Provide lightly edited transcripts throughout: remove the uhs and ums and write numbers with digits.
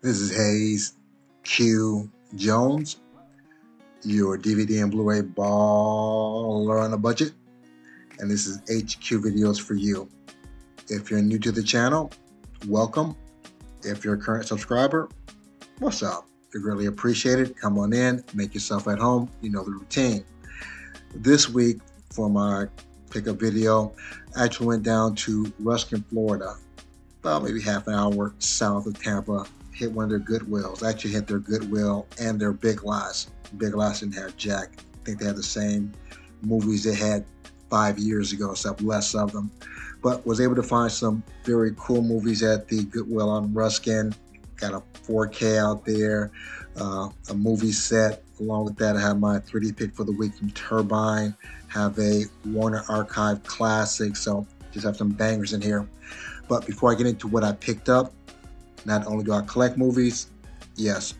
This is Hayes Q Jones, your DVD and Blu-ray baller on a budget, and this is HQ Videos for you. If you're new to the channel, welcome. If you're a current subscriber, what's up? We really appreciate it. Come on in, make yourself at home. You know the routine. This week, for my pickup video, I actually went down to Ruskin, Florida, about maybe half an hour south of Tampa. Hit one of their Goodwills. I actually hit their Goodwill and their Big Lots. Big Lots didn't have jack. I think they had the same movies they had 5 years ago, except less of them. But was able to find some very cool movies at the Goodwill on Ruskin. Got a 4K out there, a movie set. Along with that, I have my 3D pick for the week from Turbine. Have a Warner Archive classic. So just have some bangers in here. But before I get into what I picked up, not only do I collect movies, yes,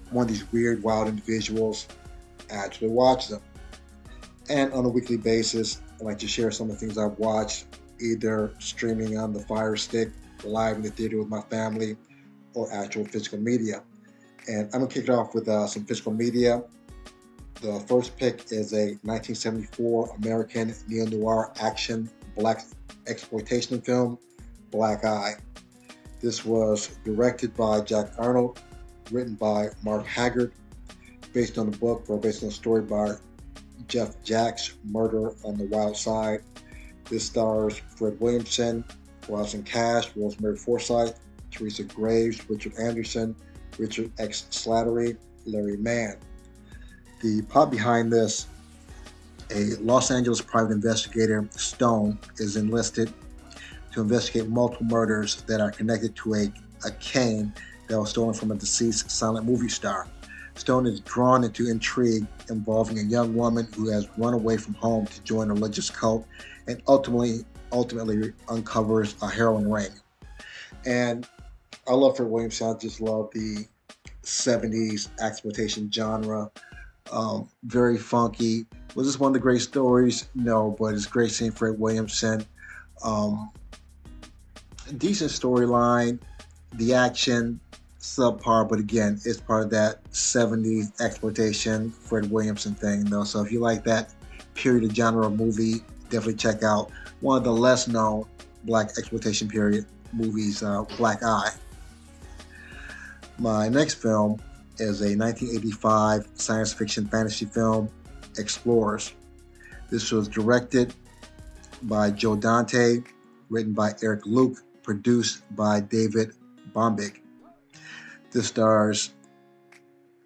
one of these weird, wild individuals, I actually watch them. And on a weekly basis, I like to share some of the things I've watched, either streaming on the Fire Stick, live in the theater with my family, or actual physical media. And I'm gonna kick it off with some physical media. The first pick is a 1974 American neo-noir action black exploitation film, Black Eye. This was directed by Jack Arnold, written by Mark Haggard, based on the book or based on the story by Jeff Jack's Murder on the Wild Side. This stars Fred Williamson, Rosalind Cash, Rosemary Forsyth, Teresa Graves, Richard Anderson, Richard X. Slattery, Larry Mann. The plot behind this: a Los Angeles private investigator, Stone, is enlisted to investigate multiple murders that are connected to a cane that was stolen from a deceased silent movie star. Stone is drawn into intrigue involving a young woman who has run away from home to join a religious cult, and ultimately uncovers a heroin ring. And I love Fred Williamson. I just love the 70s exploitation genre. Very funky. Was this one of the great stories? No, but it's great seeing Fred Williamson. Decent storyline, the action subpar, but again, it's part of that 70s exploitation Fred Williamson thing though. So if you like that period of genre movie, definitely check out one of the less known black exploitation period movies, Black Eye. My next film is a 1985 science fiction fantasy film, Explorers. This was directed by Joe Dante, written by Eric Luke, produced by David Bombig. This stars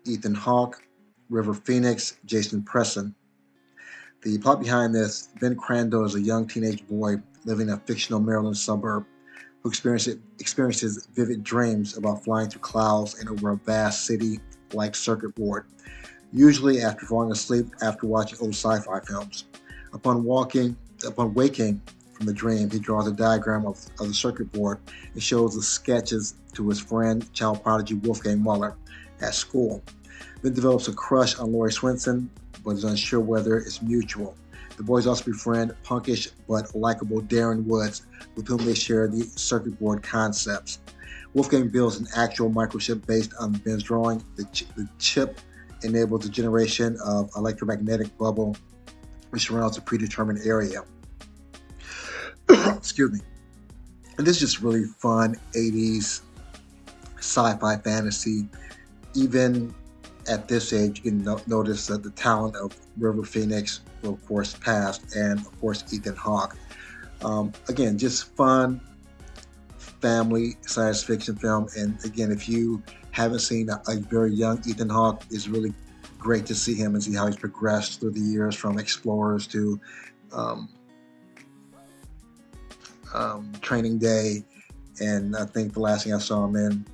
Ethan Hawke, River Phoenix, Jason Preston. The plot behind this: Ben Crandall is a young teenage boy living in a fictional Maryland suburb who experiences vivid dreams about flying through clouds and over a vast city-like circuit board, usually after falling asleep after watching old sci-fi films. Upon waking from the dream, he draws a diagram of the circuit board and shows the sketches to his friend, child prodigy Wolfgang Muller, at school. Ben develops a crush on Lori Swenson, but is unsure whether it's mutual. The boys also befriend punkish but likable Darren Woods, with whom they share the circuit board concepts. Wolfgang builds an actual microchip based on Ben's drawing. The chip enables the generation of electromagnetic bubble which surrounds a predetermined area. Excuse me. And this is just really fun 80s sci-fi fantasy. Even at this age, you can notice that the talent of River Phoenix will, of course, pass, and of course Ethan Hawke. Again, just fun family science fiction film. And again, if you haven't seen a very young Ethan Hawke, it's really great to see him and see how he's progressed through the years from Explorers to Training Day, and I think the last thing I saw him in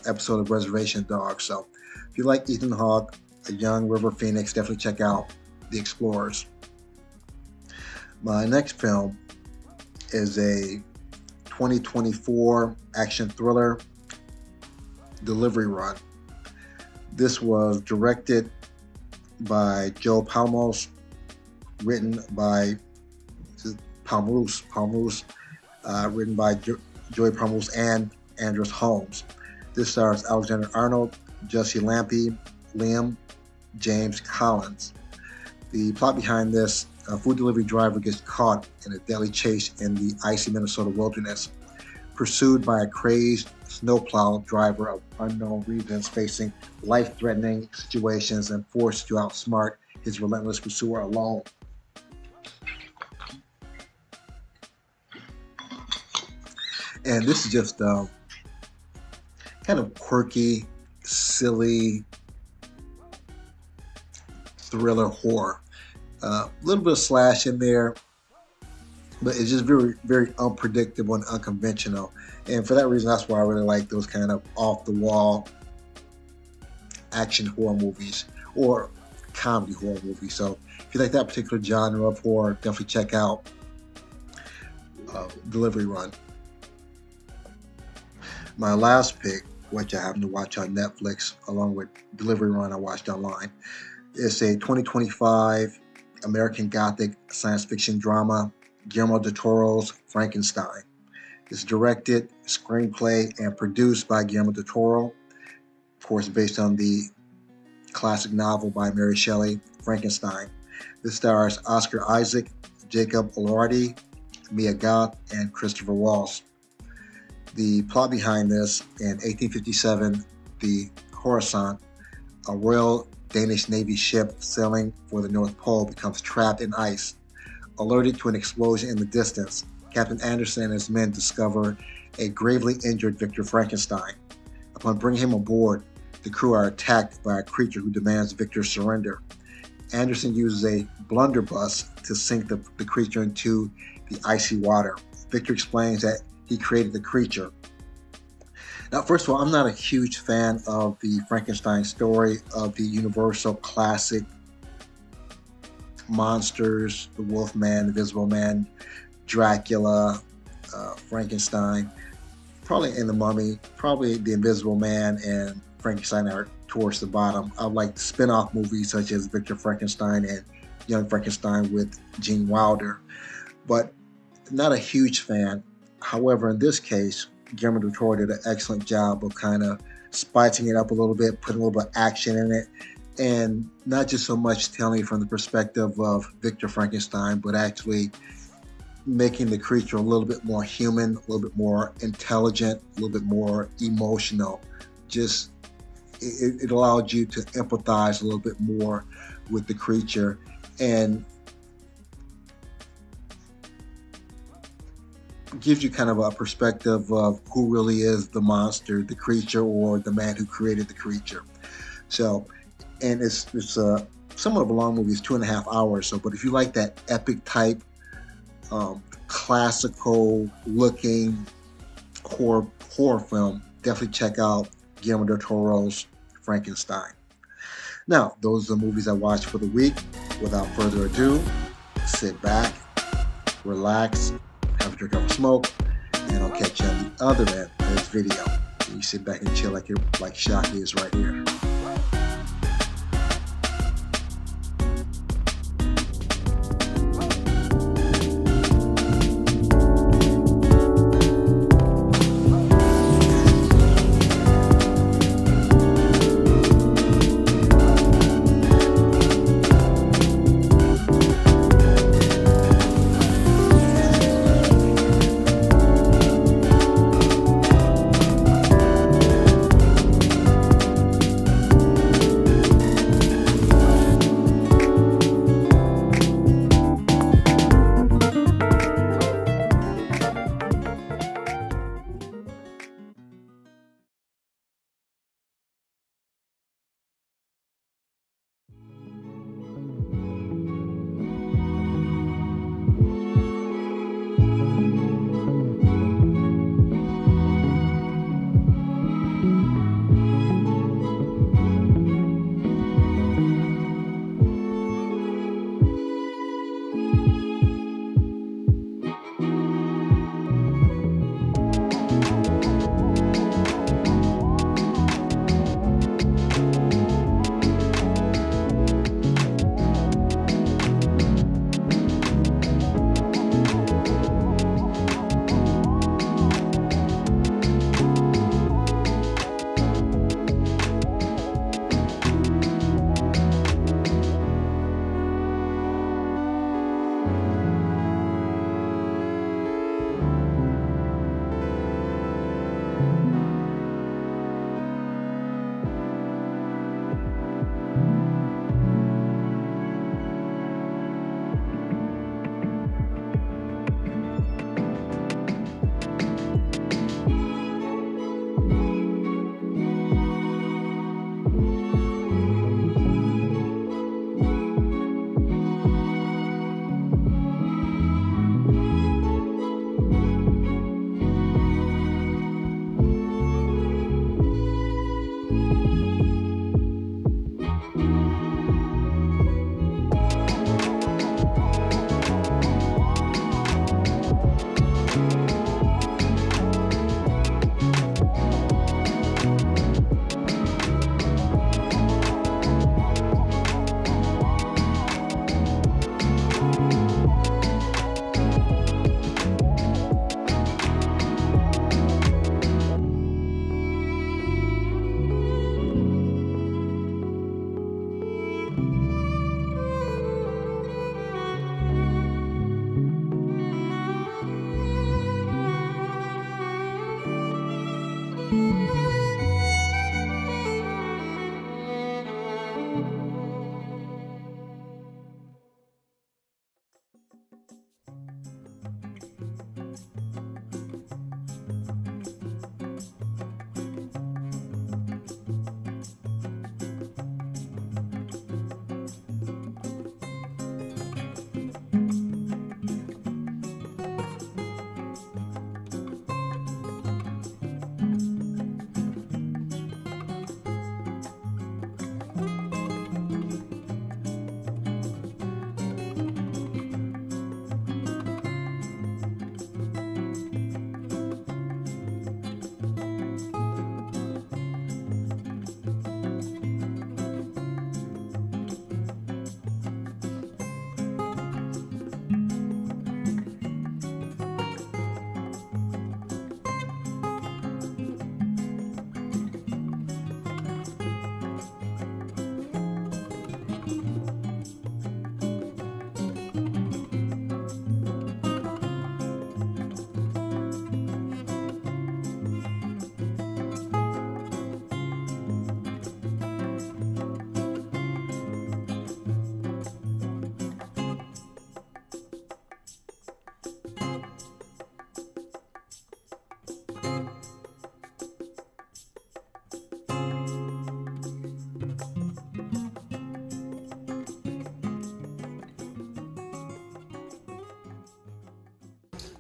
episode of Reservation Dogs. So if you like Ethan Hawke, a young River Phoenix, definitely check out The Explorers. My next film is a 2024 action thriller, Delivery Run. This was directed by Joe Palmos, written by Palmos, written by Joey Palmos and Andrews Holmes. This stars Alexander Arnold, Jesse Lampe, Liam James Collins. The plot behind this: a food delivery driver gets caught in a deadly chase in the icy Minnesota wilderness, pursued by a crazed snowplow driver of unknown reasons, facing life-threatening situations and forced to outsmart his relentless pursuer alone. And this is just kind of quirky, silly thriller horror. A little bit of slash in there, but it's just very, very unpredictable and unconventional. And for that reason, that's why I really like those kind of off-the-wall action horror movies or comedy horror movies. So if you like that particular genre of horror, definitely check out Delivery Run. My last pick, which I happen to watch on Netflix along with Delivery Run I watched online, is a 2025 American Gothic science fiction drama, Guillermo del Toro's Frankenstein. It's directed, screenplay, and produced by Guillermo del Toro, of course based on the classic novel by Mary Shelley, Frankenstein. This stars Oscar Isaac, Jacob Elordi, Mia Goth, and Christopher Waltz. The plot behind this: in 1857, the Horizont, a Royal Danish Navy ship sailing for the North Pole, becomes trapped in ice. Alerted to an explosion in the distance, Captain Anderson and his men discover a gravely injured Victor Frankenstein. Upon bringing him aboard, the crew are attacked by a creature who demands Victor's surrender. Anderson uses a blunderbuss to sink the creature into the icy water. Victor explains that he created the creature. Now, first of all, I'm not a huge fan of the Frankenstein story, of the Universal classic monsters, the Wolfman, the Invisible Man, Dracula, Frankenstein, probably in the Mummy, probably the Invisible Man and Frankenstein are towards the bottom. I like the spin-off movies such as Victor Frankenstein and Young Frankenstein with Gene Wilder, but not a huge fan. However, in this case, Guillermo del Toro did an excellent job of kind of spicing it up a little bit, putting a little bit of action in it, and not just so much telling from the perspective of Victor Frankenstein, but actually making the creature a little bit more human, a little bit more intelligent, a little bit more emotional. Just it allowed you to empathize a little bit more with the creature and gives you kind of a perspective of who really is the monster, the creature, or the man who created the creature. So, and it's somewhat of a long movie. It's 2.5 hours. So, but if you like that epic type, classical looking horror film, definitely check out Guillermo del Toro's Frankenstein. Now, those are the movies I watched for the week. Without further ado, sit back, relax, have a drink of smoke, and I'll catch you on the other end of this video. You sit back and chill like Shocky is right here.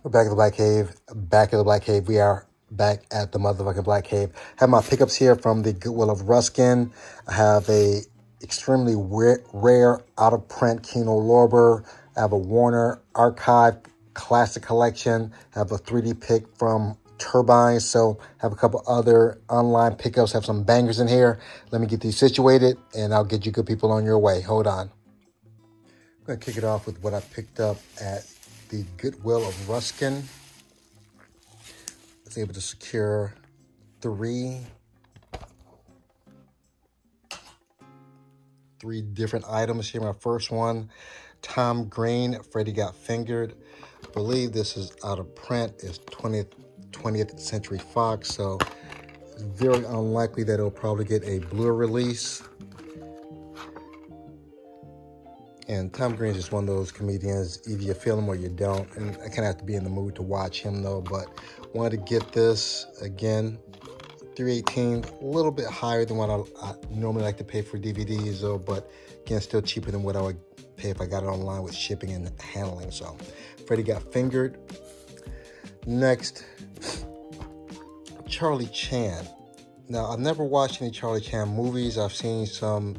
We're back at the Black Cave. Back at the Black Cave. We are back at the motherfucking Black Cave. I have my pickups here from the Goodwill of Ruskin. I have a extremely rare out-of-print Kino Lorber. I have a Warner Archive Classic Collection. I have a 3D pick from Turbine. So I have a couple other online pickups. Have some bangers in here. Let me get these situated, and I'll get you good people on your way. Hold on. I'm going to kick it off with what I picked up at the Goodwill of Ruskin. I was able to secure three different items here. My first one, Tom Green, Freddy Got Fingered. I believe this is out of print. It's 20th Century Fox, so it's very unlikely that it'll probably get a Blu-ray release. And Tom Green's just one of those comedians, either you feel him or you don't. And I kind of have to be in the mood to watch him though, but wanted to get this again, $3.18, a little bit higher than what I normally like to pay for DVDs though, but again, still cheaper than what I would pay if I got it online with shipping and handling. So Freddy Got Fingered. Next, Charlie Chan. Now, I've never watched any Charlie Chan movies. I've seen some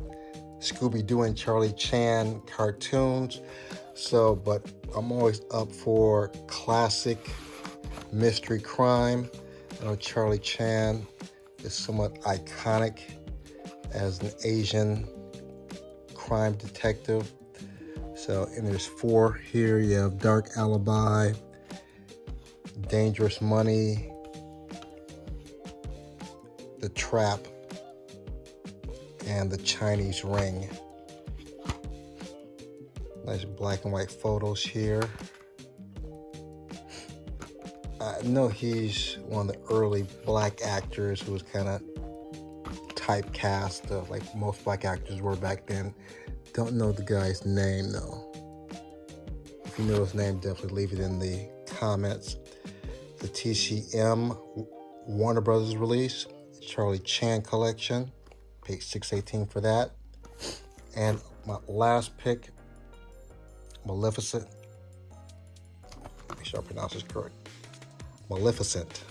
Scooby-Doo and Charlie Chan cartoons, but I'm always up for classic mystery crime. I know Charlie Chan is somewhat iconic as an Asian crime detective. So, and there's 4 here. You have Dark Alibi, Dangerous Money, The Trap, and The Chinese Ring. Nice black and white photos here. I know he's one of the early black actors who was kind of typecast, like most black actors were back then. Don't know the guy's name though. If you know his name, definitely leave it in the comments. The TCM Warner Brothers release, Charlie Chan collection. Paid $6.18 for that. And my last pick, Maleficent. Make sure I pronounce this correct. Maleficent.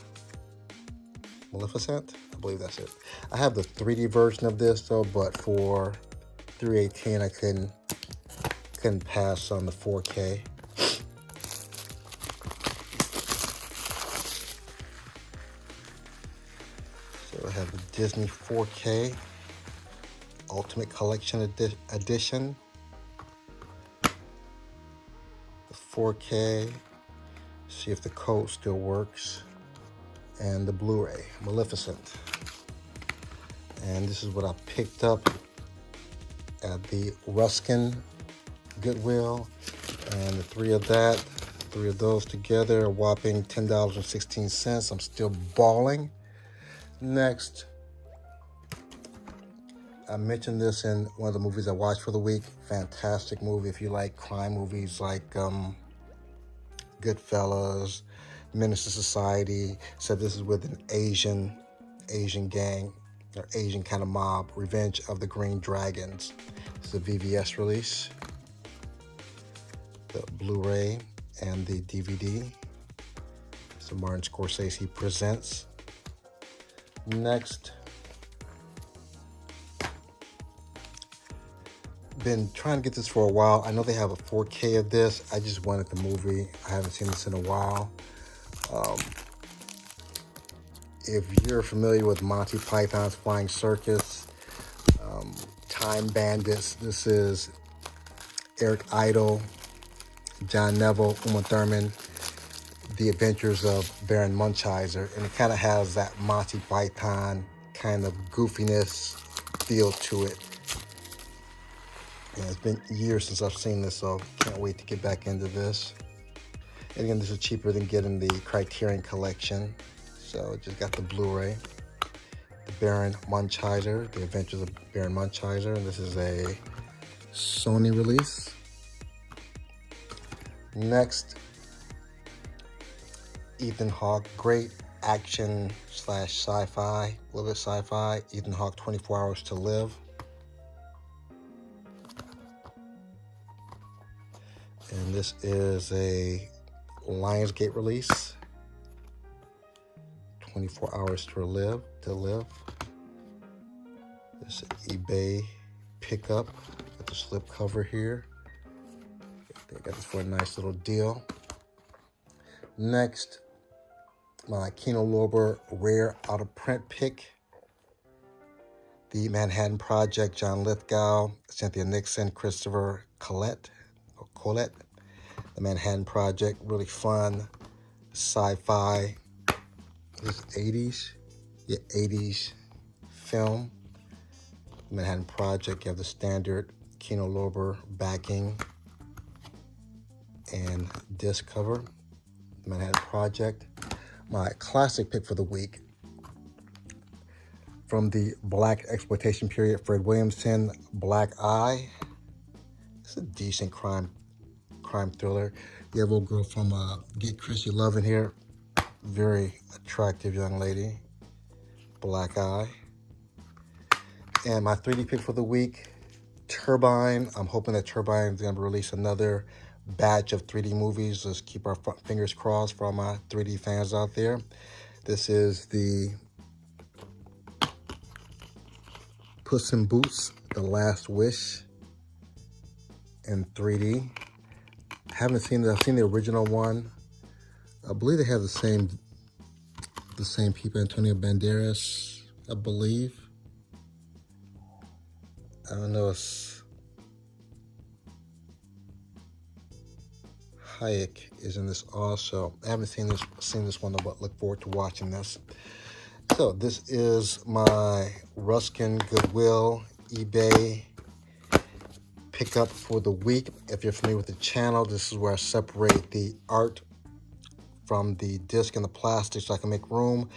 Maleficent? I believe that's it. I have the 3D version of this though, but for $3.18 I couldn't pass on the 4K. So I have the Disney 4K Ultimate Collection Edition, the 4K, see if the code still works, and the Blu-ray, Maleficent. And this is what I picked up at the Ruskin Goodwill, and the three of those together, a whopping $10.16. I'm still balling. Next, I mentioned this in one of the movies I watched for the week. Fantastic movie if you like crime movies like Goodfellas, Menace to Society. So this is with an Asian gang or Asian kind of mob. Revenge of the Green Dragons. It's a VVS release, the Blu-ray and the DVD. So Martin Scorsese presents. Next, been trying to get this for a while. I know they have a 4K of this. I just wanted the movie. I haven't seen this in a while. If you're familiar with Monty Python's Flying Circus, Time Bandits, this is Eric Idle, John Neville, Uma Thurman, The Adventures of Baron Munchausen, and it kind of has that Monty Python kind of goofiness feel to it. And it's been years since I've seen this, so can't wait to get back into this. And again, this is cheaper than getting the Criterion Collection, so just got the Blu-ray. The Baron Munchausen, The Adventures of Baron Munchausen, and this is a Sony release. Next, Ethan Hawke, great action / sci-fi, a little bit sci-fi. Ethan Hawke, 24 Hours to Live. And this is a Lionsgate release. 24 Hours to Live. This is an eBay pickup with the slip cover here. They got this for a nice little deal. Next, my Kino Lorber rare out of print pick. The Manhattan Project, John Lithgow, Cynthia Nixon, Christopher Colette. The Manhattan Project, really fun, sci-fi. This 80s film. The Manhattan Project, you have the standard Kino Lorber backing and disc cover. The Manhattan Project. My classic pick for the week, from the Black exploitation period, Fred Williamson, Black Eye. It's a decent crime thriller. You have a little girl from Get Chrissy Love in here. Very attractive young lady. Black Eye. And my 3D pick for the week, Turbine. I'm hoping that Turbine is going to release another batch of 3D movies. Let's keep our fingers crossed for all my 3D fans out there. This is the Puss in Boots, The Last Wish in 3D. Haven't seen it. I've seen the original one. I believe they have the same people, Antonio Banderas, I believe. I don't know. Hayek is in this also. I haven't seen this one, but look forward to watching this. So this is my Ruskin Goodwill eBay pickup for the week. If you're familiar with the channel, this is where I separate the art from the disc and the plastic so I can make room.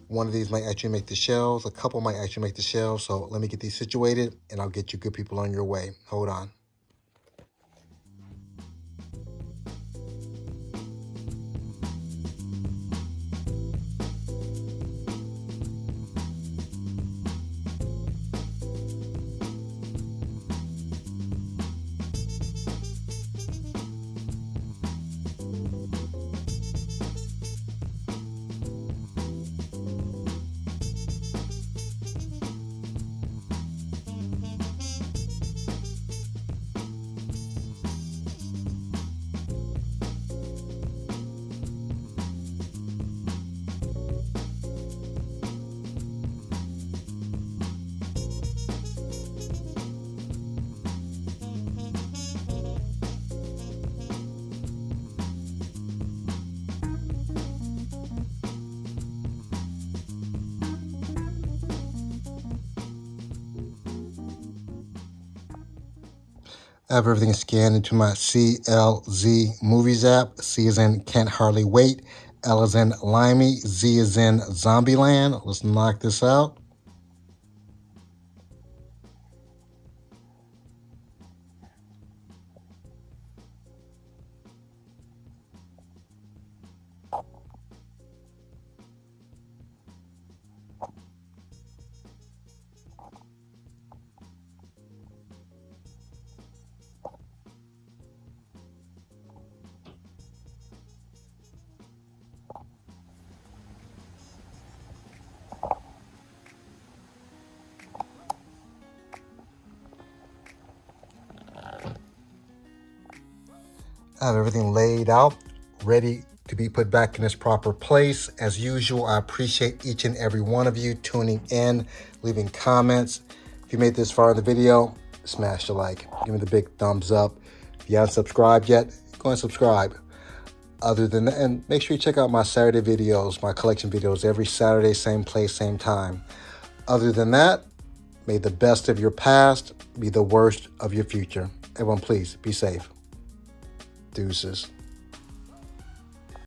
One of these might actually make the shelves. A couple might actually make the shelves. So let me get these situated and I'll get you good people on your way. Hold on. I have everything scanned into my CLZ Movies app. C as in Can't Hardly Wait. L is in Limey, Z is in Zombieland. Let's knock this out. I have everything laid out, ready to be put back in its proper place. As usual, I appreciate each and every one of you tuning in, leaving comments. If you made this far in the video, smash the like. Give me the big thumbs up. If you haven't subscribed yet, go and subscribe. Other than that, and make sure you check out my Saturday videos, my collection videos, every Saturday, same place, same time. Other than that, may the best of your past be the worst of your future. Everyone, please be safe. Deuces.